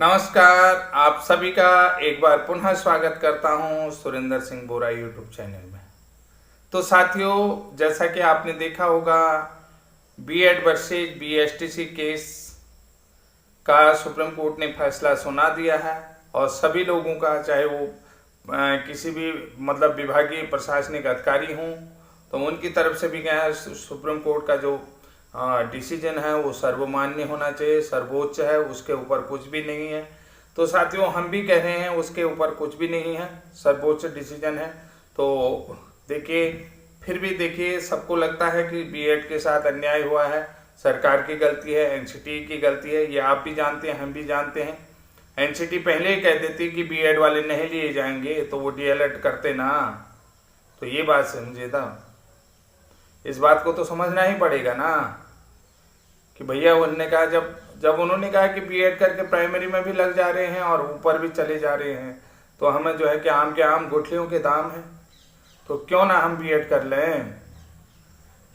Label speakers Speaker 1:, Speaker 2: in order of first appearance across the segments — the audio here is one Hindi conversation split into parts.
Speaker 1: नमस्कार, आप सभी का एक बार पुनः स्वागत करता हूं सुरेंद्र सिंह बोरा यूट्यूब चैनल में। तो साथियों, जैसा कि आपने देखा होगा, बीएड वर्सेज बीएसटीसी केस का सुप्रीम कोर्ट ने फैसला सुना दिया है और सभी लोगों का, चाहे वो किसी भी विभागीय प्रशासनिक अधिकारी हों, तो उनकी तरफ से भी क्या है, सुप्रीम कोर्ट का जो डिसीजन है वो सर्वमान्य होना चाहिए, सर्वोच्च है, उसके ऊपर कुछ भी नहीं है। तो साथियों, हम भी कह रहे हैं उसके ऊपर कुछ भी नहीं है, सर्वोच्च डिसीजन है। तो देखिए, फिर भी देखिए, सबको लगता है कि बीएड के साथ अन्याय हुआ है, सरकार की गलती है, एनसीटी की गलती है, ये आप भी जानते हैं, हम भी जानते हैं। एनसीटी पहले ही कह देती कि बीएड वाले नहीं लिए जाएंगे तो वो डीएलएड करते ना। तो ये बात समझिए था, इस बात को तो समझना ही पड़ेगा ना कि भैया उन्होंने कहा, जब उन्होंने कहा कि बीएड करके प्राइमरी में भी लग जा रहे हैं और ऊपर भी चले जा रहे हैं, तो हमें जो है कि आम के आम गुठलियों के दाम है, तो क्यों ना हम बीएड कर लें।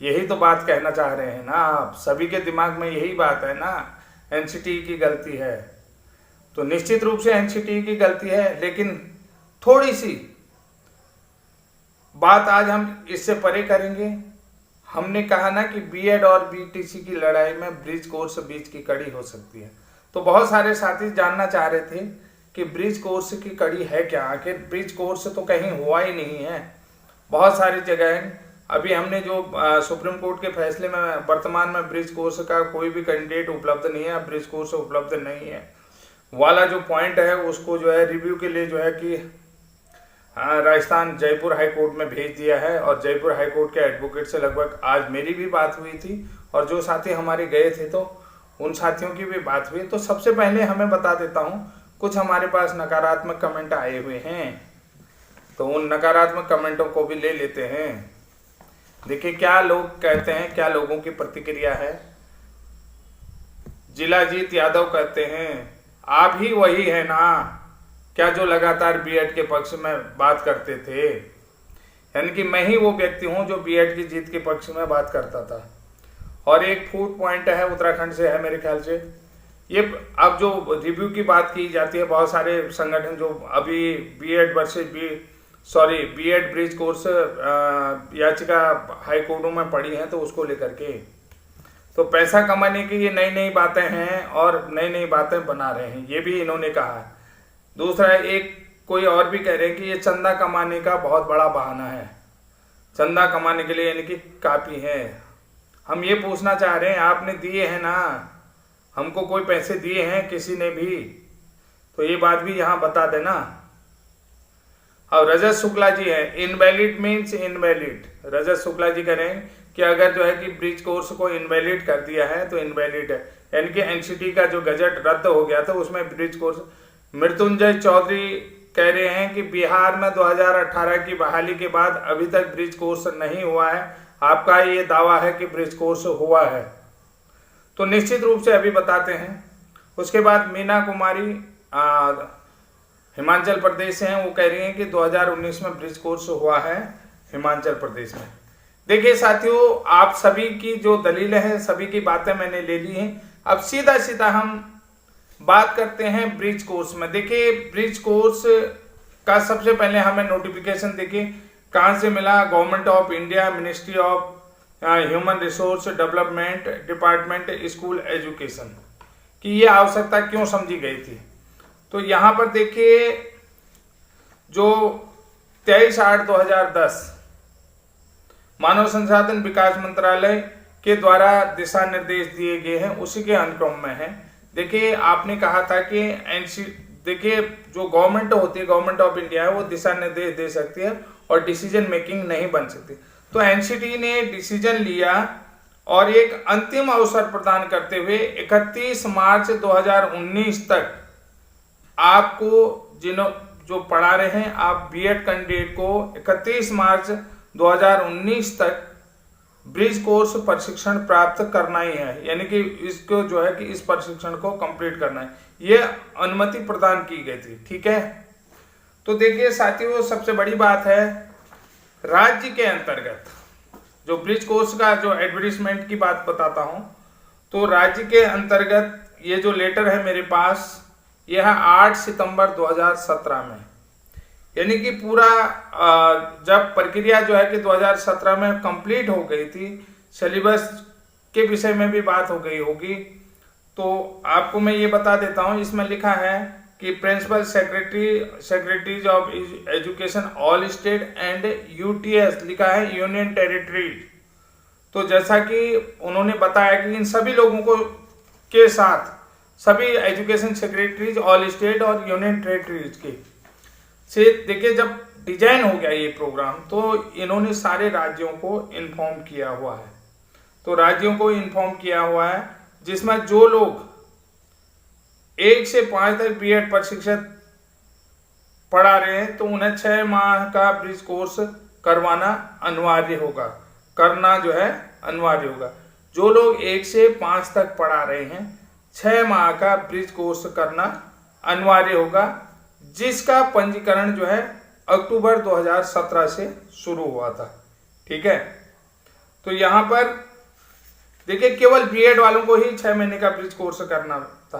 Speaker 1: यही तो बात कहना चाह रहे हैं ना आप, सभी के दिमाग में यही बात है ना, एनसीटी की गलती है। तो निश्चित रूप से एनसीटी की गलती है, लेकिन थोड़ी सी बात आज हम इससे परे करेंगे। हमने कहा ना कि बीएड और बीटीसी की लड़ाई में ब्रिज कोर्स बीच की कड़ी हो सकती है। तो बहुत सारे साथी जानना चाह रहे थे कि ब्रिज कोर्स की कड़ी है क्या, आखिर ब्रिज कोर्स तो कहीं हुआ ही नहीं है। बहुत सारी जगह अभी हमने जो सुप्रीम कोर्ट के फैसले में वर्तमान में ब्रिज कोर्स का कोई भी कैंडिडेट उपलब्ध नहीं है, ब्रिज कोर्स उपलब्ध नहीं है वाला जो पॉइंट है, उसको जो है रिव्यू के लिए जो है कि राजस्थान जयपुर हाई कोर्ट में भेज दिया है। और जयपुर हाई कोर्ट के एडवोकेट से लगभग आज मेरी भी बात हुई थी, और जो साथी हमारे गए थे तो उन साथियों की भी बात हुई। तो सबसे पहले हमें बता देता हूं, कुछ हमारे पास नकारात्मक कमेंट आए हुए हैं, तो उन नकारात्मक कमेंटों को भी ले लेते हैं। देखिए क्या लोग कहते हैं, क्या लोगों की प्रतिक्रिया है। जिलाजीत यादव कहते हैं, आप ही वही है ना क्या जो लगातार बीएड के पक्ष में बात करते थे। यानी कि मैं ही वो व्यक्ति हूं जो बीएड की जीत के पक्ष में बात करता था। और एक फूड पॉइंट है, उत्तराखंड से है मेरे ख्याल से। ये अब जो रिव्यू की बात की जाती है, बहुत सारे संगठन जो अभी बीएड ब्रिज कोर्स याचिका हाई कोर्टों में पड़ी है, तो उसको लेकर के तो पैसा कमाने की ये नई नई बातें हैं और नई नई बातें बना रहे हैं, ये भी इन्होंने कहा है। दूसरा, एक कोई और भी कह रहे हैं कि ये चंदा कमाने का बहुत बड़ा बहाना है, चंदा कमाने के लिए यानी कि काफी है। हम ये पूछना चाह रहे हैं, आपने दिए हैं ना, हमको कोई पैसे दिए हैं किसी ने भी, तो ये बात भी यहाँ बता देना। और रजत शुक्ला जी है, इनवैलिड मीन्स इनवैलिड। रजत शुक्ला जी कह रहे हैं कि अगर जो है कि ब्रिज कोर्स को इनवैलिड कर दिया है तो इनवैलिड है, यानी कि एनसीटी का जो गजट रद्द हो गया था उसमें ब्रिज कोर्स। मृत्युंजय चौधरी कह रहे हैं कि बिहार में 2018 की बहाली के बाद अभी तक ब्रिज कोर्स नहीं हुआ है, आपका ये दावा है कि ब्रिज कोर्स हुआ है, तो निश्चित रूप से अभी बताते हैं। उसके बाद मीना कुमारी हिमाचल प्रदेश से हैं, वो कह रही हैं कि 2019 में ब्रिज कोर्स हुआ है हिमाचल प्रदेश में। देखिए साथियों, आप सभी की जो दलीलें हैं, सभी की बातें मैंने ले ली हैं। अब सीधा सीधा हम बात करते हैं ब्रिज कोर्स में। देखिए, ब्रिज कोर्स का सबसे पहले हमें नोटिफिकेशन देखिए कहाँ से मिला। Government of India, ministry of human resource development, department school education की ये आवश्यकता क्यों समझी गई थी। तो यहाँ पर देखिए, जो 23/8/2010 मानव संसाधन विकास मंत्रालय के द्वारा दिशा निर्देश दिए गए हैं, उसी के अनुक्रम में है। देखिए, आपने कहा था कि देखिए जो गवर्नमेंट होती है, गवर्नमेंट ऑफ इंडिया है, वो दिशा निर्देश दे सकती है और डिसीजन मेकिंग नहीं बन सकती। तो एनसीटी ने डिसीजन लिया और एक अंतिम अवसर प्रदान करते हुए 31 मार्च 2019 तक आपको जो पढ़ा रहे हैं, आप बीएड कैंडिडेट को 31 मार्च 2019 तक ब्रिज कोर्स प्रशिक्षण प्राप्त करना ही है, यानी कि इसको जो है कि इस प्रशिक्षण को कंप्लीट करना है, ये अनुमति प्रदान की गई थी। ठीक है, तो देखिए साथियों, सबसे बड़ी बात है, राज्य के अंतर्गत जो ब्रिज कोर्स का जो एडवर्टीजमेंट की बात बताता हूं, तो राज्य के अंतर्गत ये जो लेटर है मेरे पास, यह है 8 सितंबर 2017 में। यानी कि पूरा जब प्रक्रिया जो है कि 2017 में कंप्लीट हो गई थी, सिलेबस के विषय में भी बात हो गई होगी। तो आपको मैं ये बता देता हूँ, इसमें लिखा है कि principal secretaries of education all state and UTs लिखा है यूनियन टेरिटरीज। तो जैसा कि उन्होंने बताया कि इन सभी लोगों को के साथ सभी एजुकेशन सेक्रेटरीज ऑल स्टेट और यूनियन टेरिटरीज के से देखिए, जब डिजाइन हो गया ये प्रोग्राम तो इन्होंने सारे राज्यों को इन्फॉर्म किया हुआ है। तो राज्यों को इन्फॉर्म किया हुआ है जिसमें जो लोग 1 से 5 तक बीएड प्रशिक्षण पढ़ा रहे हैं तो उन्हें 6 माह का ब्रिज कोर्स करवाना अनिवार्य होगा, करना जो है अनिवार्य होगा। जो लोग 1 से 5 तक पढ़ा रहे हैं 6 माह का ब्रिज कोर्स करना अनिवार्य होगा, जिसका पंजीकरण जो है अक्टूबर 2017 से शुरू हुआ था। ठीक है, तो यहां पर देखिए केवल बीएड वालों को ही 6 महीने का ब्रिज कोर्स करना था।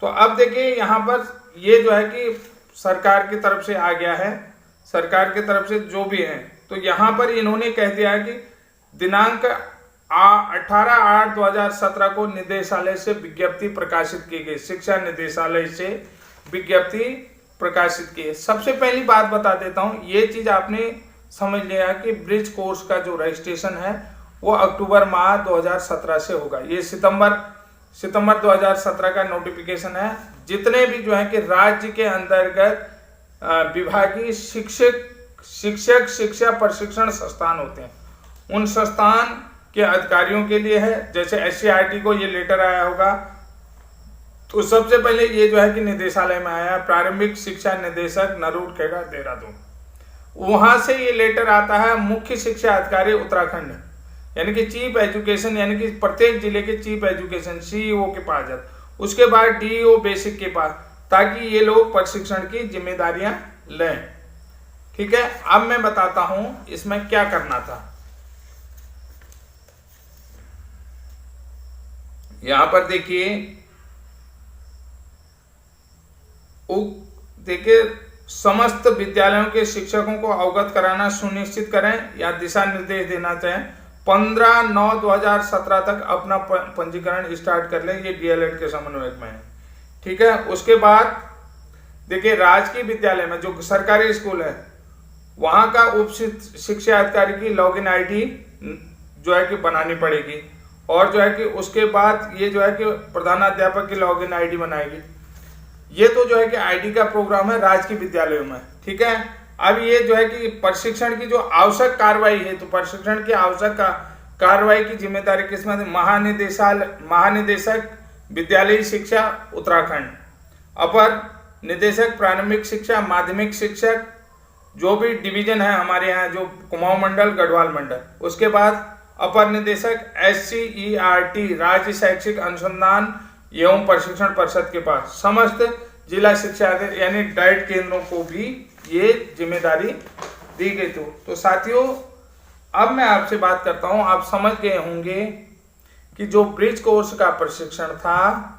Speaker 1: तो अब देखिए यहां पर ये जो है कि सरकार की तरफ से आ गया है, सरकार की तरफ से जो भी है, तो यहां पर इन्होंने कह दिया है कि दिनांक 18/8/2017 को निदेशालय से विज्ञप्ति प्रकाशित की गई, शिक्षा निदेशालय से विज्ञप्ति प्रकाशित की है। सबसे पहली बात बता देता हूं, ये चीज आपने समझ लिया कि ब्रिज कोर्स का जो रजिस्ट्रेशन है वो अक्टूबर माह 2017 से होगा। ये सितंबर 2017 का नोटिफिकेशन है। जितने भी जो है कि राज्य के अंतर्गत विभागीय शिक्षक शिक्षा प्रशिक्षण संस्थान होते हैं, उन संस्थान के अधिकारियों के लिए है। जैसे एससीईआरटी को ये लेटर आया होगा, तो सबसे पहले ये जो है कि निदेशालय में आया, प्रारंभिक शिक्षा निदेशक नरूरखेड़ा देहरादून। वहां से ये लेटर आता है मुख्य शिक्षा अधिकारी उत्तराखंड, यानी कि चीफ एजुकेशन, यानी कि प्रत्येक जिले के चीफ एजुकेशन सीईओ के पास जाता, उसके बाद डीईओ बेसिक के पास, ताकि ये लोग प्रशिक्षण की जिम्मेदारियां लें। ठीक है, अब मैं बताता हूं इसमें क्या करना था। यहां पर देखिए समस्त विद्यालयों के शिक्षकों को अवगत कराना सुनिश्चित करें या दिशा निर्देश देना चाहें। 15/9/2017 तक अपना पंजीकरण स्टार्ट कर लें, ये डीएलएड के समन्वयक में है। ठीक है, उसके बाद देखिए राजकीय विद्यालय में जो सरकारी स्कूल है वहां का उप शिक्षा अधिकारी की लॉगिन आईडी जो है कि बनानी पड़ेगी, और जो है कि उसके बाद ये जो है कि प्रधानाध्यापक की लॉगिन आईडी बनाएगी। ये तो जो है कि आईडी का प्रोग्राम है राजकीय विद्यालयों में। ठीक है, अब ये जो है कि प्रशिक्षण की जो आवश्यक कार्रवाई है, तो प्रशिक्षण की आवश्यक कार्रवाई की जिम्मेदारी किसमें? महानिदेशक विद्यालयी शिक्षा उत्तराखंड, अपर निदेशक प्रारंभिक शिक्षा, माध्यमिक शिक्षक, जो भी डिवीजन है हमारे यहाँ, जो कुमाऊं मंडल, गढ़वाल मंडल, उसके बाद अपर निदेशक एससीईआरटी राज्य शैक्षिक अनुसंधान एवं प्रशिक्षण परिषद के पास, समस्त जिला शिक्षा यानी डाइट केंद्रों को भी ये जिम्मेदारी दी गई। तो साथियों अब मैं आपसे बात करता हूं, आप समझ गए होंगे कि जो ब्रिज कोर्स का प्रशिक्षण था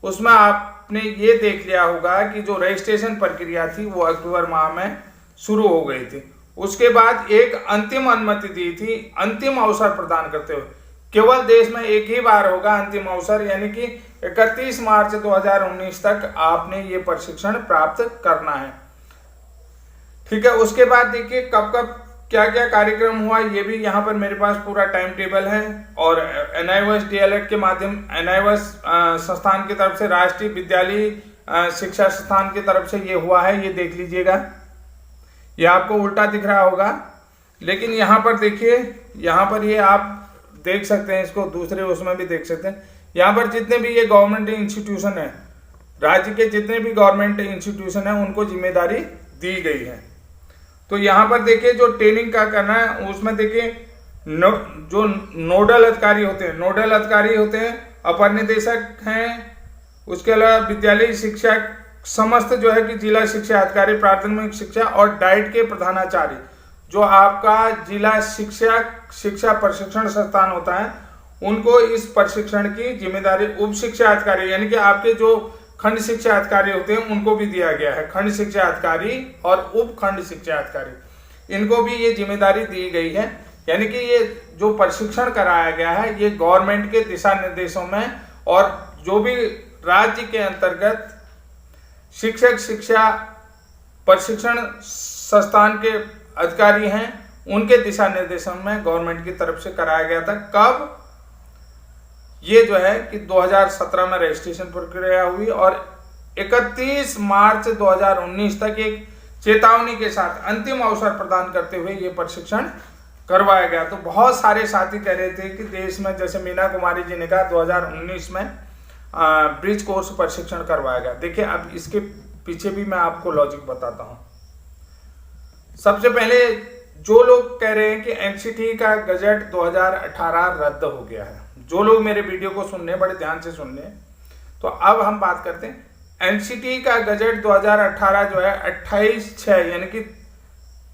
Speaker 1: उसमें आपने ये देख लिया होगा कि जो रजिस्ट्रेशन प्रक्रिया थी वो अक्टूबर माह में शुरू हो गई थी। उसके बाद एक अंतिम अनुमति दी थी, अंतिम अवसर प्रदान करते हुए। केवल देश में एक ही बार होगा अंतिम अवसर, यानी कि 31 मार्च 2019 तक आपने ये प्रशिक्षण प्राप्त करना है। ठीक है, उसके बाद देखिए कब कब क्या क्या कार्यक्रम हुआ, ये भी यहाँ पर मेरे पास पूरा टाइम टेबल है। और एनआईओएस डीएलएड के माध्यम एनआईओएस संस्थान की तरफ से, राष्ट्रीय विद्यालय शिक्षा संस्थान की तरफ से ये हुआ है, ये देख लीजिएगा। ये आपको उल्टा दिख रहा होगा, लेकिन यहाँ पर देखिए, यहाँ पर ये आप देख सकते हैं, इसको दूसरे उसमें भी देख सकते हैं। यहाँ पर जितने भी ये गवर्नमेंट इंस्टीट्यूशन है, राज्य के जितने भी गवर्नमेंट इंस्टीट्यूशन है, उनको जिम्मेदारी दी गई है। तो यहाँ पर देखिए जो ट्रेनिंग का करना है उसमें देखिए जो नोडल अधिकारी होते हैं, अपर निदेशक हैं, उसके अलावा विद्यालय शिक्षक, समस्त जो है कि जिला शिक्षा अधिकारी, प्राथमिक शिक्षा और डाइट के प्रधानाचार्य, जो आपका जिला शिक्षा प्रशिक्षण संस्थान होता है, उनको इस प्रशिक्षण की जिम्मेदारी उप शिक्षा अधिकारी, यानी कि आपके जो खंड शिक्षा अधिकारी होते हैं उनको भी दिया गया है। खंड शिक्षा अधिकारी और उप खंड शिक्षा अधिकारी, इनको भी ये जिम्मेदारी दी गई है। यानी कि ये जो प्रशिक्षण कराया गया है ये गवर्नमेंट के दिशा निर्देशों में, और जो भी राज्य के अंतर्गत शिक्षक शिक्षा प्रशिक्षण संस्थान के अधिकारी हैं उनके दिशा निर्देशों में गवर्नमेंट की तरफ से कराया गया था। कब? ये जो है कि 2017 में रजिस्ट्रेशन प्रक्रिया हुई और 31 मार्च 2019 तक एक चेतावनी के साथ अंतिम अवसर प्रदान करते हुए ये प्रशिक्षण करवाया गया। तो बहुत सारे साथी कह रहे थे कि देश में, जैसे मीना कुमारी जी ने कहा 2019 में ब्रिज कोर्स प्रशिक्षण करवाया गया। देखिए अब इसके पीछे भी मैं आपको लॉजिक बताता हूं। सबसे पहले जो लोग कह रहे हैं कि एनसीटी का गजट 2018 रद्द हो गया है, जो लोग मेरे वीडियो को सुन रहे हैं बड़े ध्यान से सुन रहे हैं, तो अब हम बात करते हैं एनसीटी का गजट 2018 जो है 28/6 यानी कि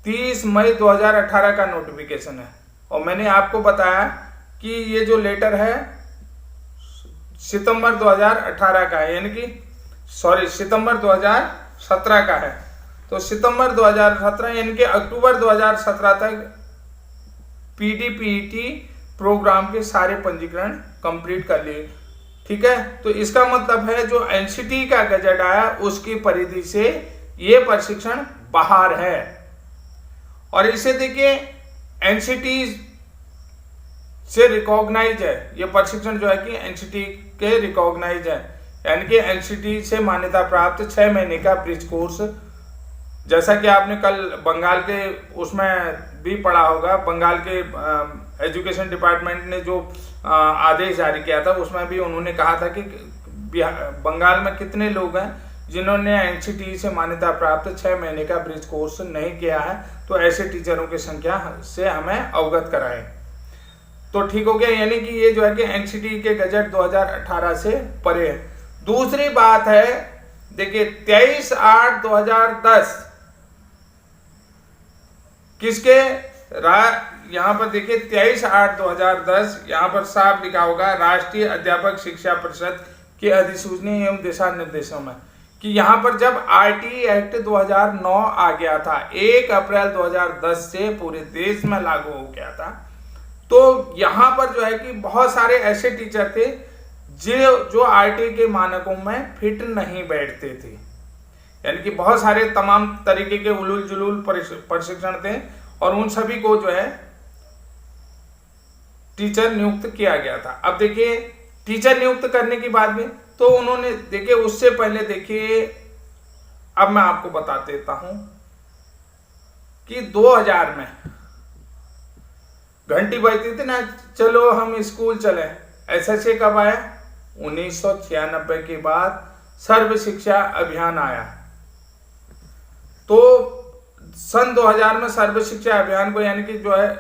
Speaker 1: 30 मई 2018 का नोटिफिकेशन है। और मैंने आपको बताया कि ये जो लेटर है सितंबर 2018 का है, यानी कि सितंबर 2017 का है। तो सितंबर 2017 यानी कि अक्टूबर 2017 तक पीडीपीईटी प्रोग्राम के सारे पंजीकरण कंप्लीट कर लिए। ठीक है, तो इसका मतलब है जो एनसीटी का गजट आया उसकी परिधि से ये प्रशिक्षण बाहर है। और इसे देखिए एनसीटी से रिकॉग्नाइज है, ये प्रशिक्षण जो है कि एनसीटी के रिकॉग्नाइज है, यानी कि एनसीटी से मान्यता प्राप्त 6 महीने का ब्रिज कोर्स। जैसा कि आपने कल बंगाल के उसमें भी पढ़ा होगा, बंगाल के एजुकेशन डिपार्टमेंट ने जो आदेश जारी किया था उसमें भी उन्होंने कहा था कि बंगाल में कितने लोग हैं जिन्होंने एनसीटी से मान्यता प्राप्त 6 महीने का ब्रिज कोर्स नहीं किया है, तो ऐसे टीचरों की संख्या से हमें अवगत कराएं। तो ठीक हो गया, यानी कि ये जो है कि एनसीटी के गजट 2018 से परे है। दूसरी बात है, देखिए 23/8/2010 किसके यहां पर देखिए 23/8/2010 यहां पर साफ लिखा होगा राष्ट्रीय अध्यापक शिक्षा परिषद के अधिसूचना एवं दिशा निर्देशों में, कि यहां पर जब आरटी एक्ट 2009 आ गया था, 1 अप्रैल 2010 से पूरे देश में लागू हो गया था, तो यहां पर जो है कि बहुत सारे ऐसे टीचर थे जो आरटी के मानकों में फिट नहीं बैठते थे। यानी कि बहुत सारे तमाम तरीके के उलूल जुलूल प्रशिक्षण थे और उन सभी को जो है टीचर नियुक्त किया गया था। अब देखिए टीचर नियुक्त करने की बात में तो उन्होंने देखिए उससे पहले देखिए, अब मैं आपको बता देता हूं कि 2000 में घंटी बजती थी ना, चलो हम स्कूल चले। एसएसए कब आया? 1996 के बाद सर्व शिक्षा अभियान आया। तो सन 2000 में सर्व शिक्षा अभियान को, यानी कि जो है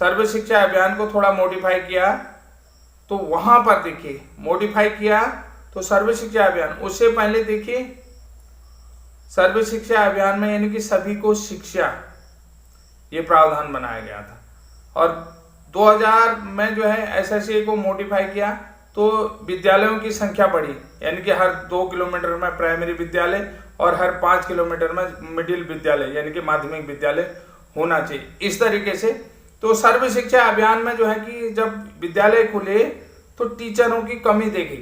Speaker 1: सर्व शिक्षा अभियान को थोड़ा मॉडिफाई किया, तो वहां पर देखिए मॉडिफाई किया तो सर्व शिक्षा अभियान। उससे पहले देखिए सर्व शिक्षा अभियान में यानी कि सभी को शिक्षा, ये प्रावधान बनाया गया था। और 2000 में जो है एसएसए को मॉडिफाई किया तो विद्यालयों की संख्या बढ़ी, यानी कि हर 2 किलोमीटर में प्राइमरी विद्यालय और हर 5 किलोमीटर में मिडिल विद्यालय यानी कि माध्यमिक विद्यालय होना चाहिए। इस तरीके से तो सर्व शिक्षा अभियान में जो है कि जब विद्यालय खुले तो टीचरों की कमी देखी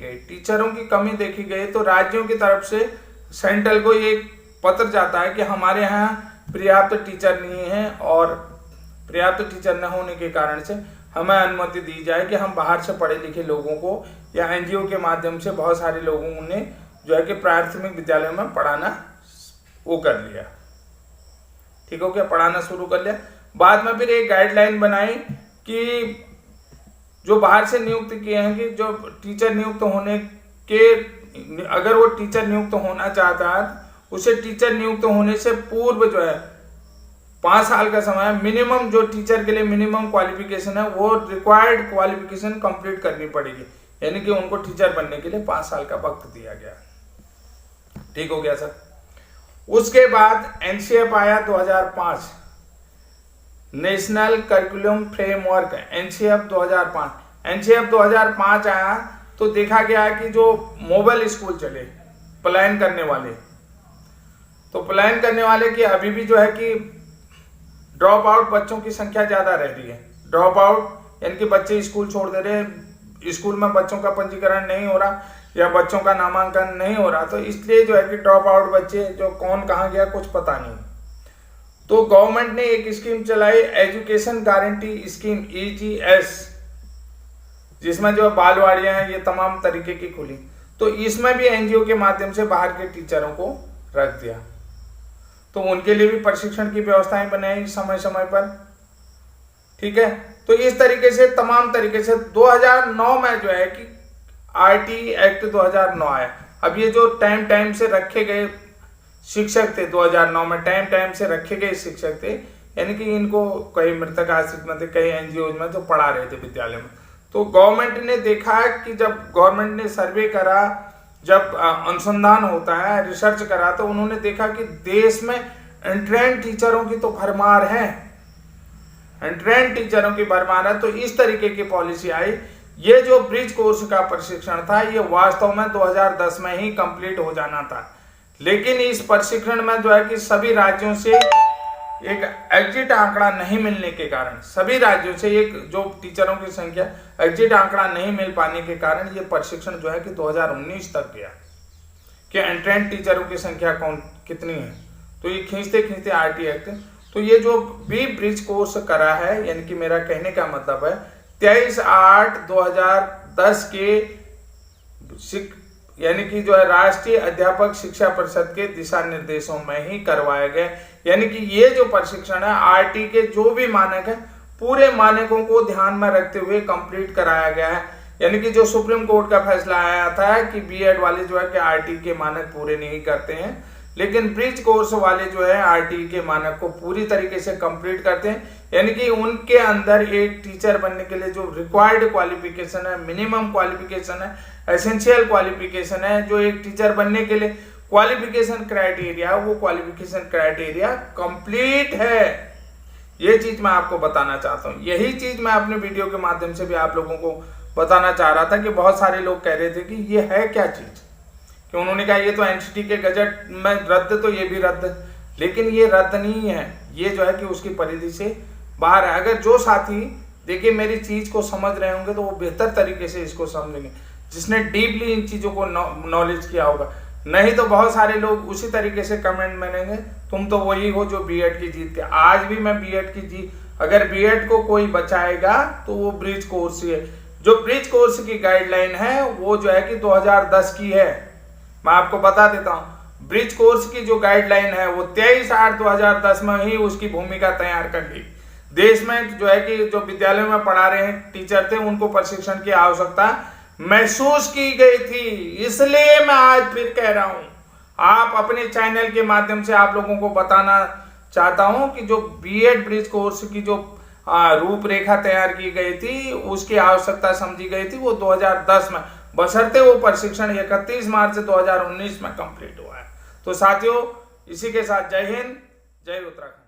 Speaker 1: गई। तो राज्यों की तरफ से सेंट्रल को ये पत्र जाता है कि हमारे यहाँ पर्याप्त टीचर नहीं है और पर्याप्त टीचर न होने के कारण से हमें अनुमति दी जाए कि हम बाहर से पढ़े लिखे लोगों को या एनजीओ के माध्यम से बहुत सारे लोगों ने जो है कि प्राथमिक विद्यालयों में पढ़ाना वो कर लिया। ठीक हो गया, पढ़ाना शुरू कर लिया। बाद में फिर एक गाइडलाइन बनाई कि जो बाहर से नियुक्त किए हैं कि जो टीचर नियुक्त होने के, अगर वो टीचर नियुक्त होना चाहता है उसे टीचर नियुक्त होने से पूर्व जो है 5 साल का समय, मिनिमम जो टीचर के लिए मिनिमम क्वालिफिकेशन है वो रिक्वायर्ड क्वालिफिकेशन कंप्लीट करनी पड़ेगी, यानी कि उनको टीचर बनने के लिए 5 साल का वक्त दिया गया। ठीक हो गया सर। उसके बाद एनसीएफ आया 2005, नेशनल करिकुलम फ्रेमवर्क, एनसीएफ 2005 आया तो देखा गया कि जो मोबाइल स्कूल चले पलायन करने वाले, तो पलायन करने वाले की अभी भी जो है कि ड्रॉप आउट बच्चों की संख्या ज्यादा रह रही है। ड्रॉप आउट यानी कि बच्चे स्कूल छोड़ दे रहे हैं, स्कूल में बच्चों का पंजीकरण नहीं हो रहा या बच्चों का नामांकन नहीं हो रहा, तो इसलिए जो है कि ड्रॉप आउट बच्चे जो कौन कहाँ गया कुछ पता नहीं। तो गवर्नमेंट ने एक स्कीम चलाई, एजुकेशन गारंटी स्कीम EGS, जिसमें जो बालवाड़ियां हैं ये तमाम तरीके की खुली। तो इसमें भी NGO के माध्यम से बाहर के टीचरों को रख दिया, तो उनके लिए भी प्रशिक्षण की व्यवस्थाएं बनाई समय समय पर। ठीक है, तो इस तरीके से तमाम तरीके से 2009 में जो है कि RT एक्ट 2009 आया। अब ये जो टाइम से रखे गए शिक्षक थे, 2009 में टाइम से रखे गए शिक्षक थे, यानी कि इनको कई मृतक आश्रित में थे, कई NGO में जो पढ़ा रहे थे विद्यालय में। तो गवर्नमेंट ने देखा कि जब गवर्नमेंट ने सर्वे करा, जब अनुसंधान होता है, रिसर्च करा, तो उन्होंने देखा कि देश में अनट्रेन्ड टीचरों की तो भरमार है, अनट्रेन्ड टीचरों की भरमार है। तो इस तरीके की पॉलिसी आई। ये जो ब्रिज कोर्स का प्रशिक्षण था ये वास्तव में 2010 में ही कंप्लीट हो जाना था, लेकिन इस प्रशिक्षण में जो है कि सभी राज्यों से एक एग्जिट आंकड़ा नहीं मिलने के कारण, सभी राज्यों से एक जो टीचरों की संख्या एग्जिट आंकड़ा नहीं मिल पाने के कारण ये प्रशिक्षण जो है कि 2019 तक गया कि अनट्रेन्ड टीचरों की संख्या कितनी है। तो ये खींचते खींचते RT एक्ट, तो ये जो भी ब्रिज कोर्स करा है, यानी कि मेरा कहने का मतलब है 23/8/2010 के यानी कि जो है राष्ट्रीय अध्यापक शिक्षा परिषद के दिशा निर्देशों में ही करवाया गया। यानी कि ये जो प्रशिक्षण है RT के जो भी मानक है पूरे मानकों को ध्यान में रखते हुए कंप्लीट कराया गया है। यानी कि जो सुप्रीम कोर्ट का फैसला आया था कि B.Ed वाले जो है कि RT के मानक पूरे नहीं करते हैं, लेकिन ब्रिज कोर्स वाले जो है RT के मानक को पूरी तरीके से कंप्लीट करते हैं। यानी कि उनके अंदर एक टीचर बनने के लिए जो रिक्वायर्ड क्वालिफिकेशन है, मिनिमम क्वालिफिकेशन है, एसेंशियल क्वालिफिकेशन है, जो एक टीचर बनने के लिए क्वालिफिकेशन क्राइटेरिया, वो क्वालिफिकेशन क्राइटेरिया कंप्लीट है। ये चीज मैं आपको बताना चाहता हूँ। यही चीज मैं अपने वीडियो के माध्यम से भी आप लोगों को बताना चाह रहा था कि बहुत सारे लोग कह रहे थे कि ये है क्या चीज, कि उन्होंने कहा ये तो NCT के गजट में रद्द, तो ये भी रद्द, लेकिन ये रद्द नहीं है, ये जो है कि उसकी परिधि से बाहर है। अगर जो साथी देखिए मेरी चीज को समझ रहे होंगे तो वो बेहतर तरीके से इसको समझेंगे, जिसने डीपली इन चीजों को नॉलेज किया होगा। नहीं तो बहुत सारे लोग उसी तरीके से कमेंट बनेंगे, तुम तो वही हो जो B.Ed की जीत के। आज भी मैं B.Ed की जीत, अगर B.Ed को कोई बचाएगा तो वो ब्रिज कोर्स ही है। जो ब्रिज कोर्स की गाइडलाइन है वो जो है कि 2010 की है। मैं आपको बता देता हूं, ब्रिज कोर्स की जो गाइडलाइन है वो 23/8/2010 में ही उसकी भूमिका तैयार कर ली। देश में जो है कि जो विद्यालयों में पढ़ा रहे टीचर थे उनको प्रशिक्षण की आवश्यकता महसूस की गई थी। इसलिए मैं आज फिर कह रहा हूं, आप अपने चैनल के माध्यम से आप लोगों को बताना चाहता हूं कि जो B.Ed ब्रिज कोर्स की जो रूपरेखा तैयार की गई थी, उसकी आवश्यकता समझी गई थी, वो 2010 में, बशर्ते वो प्रशिक्षण 31 मार्च 2019 में कंप्लीट हुआ है। तो साथियों, इसी के साथ जय हिंद, जय उत्तराखंड।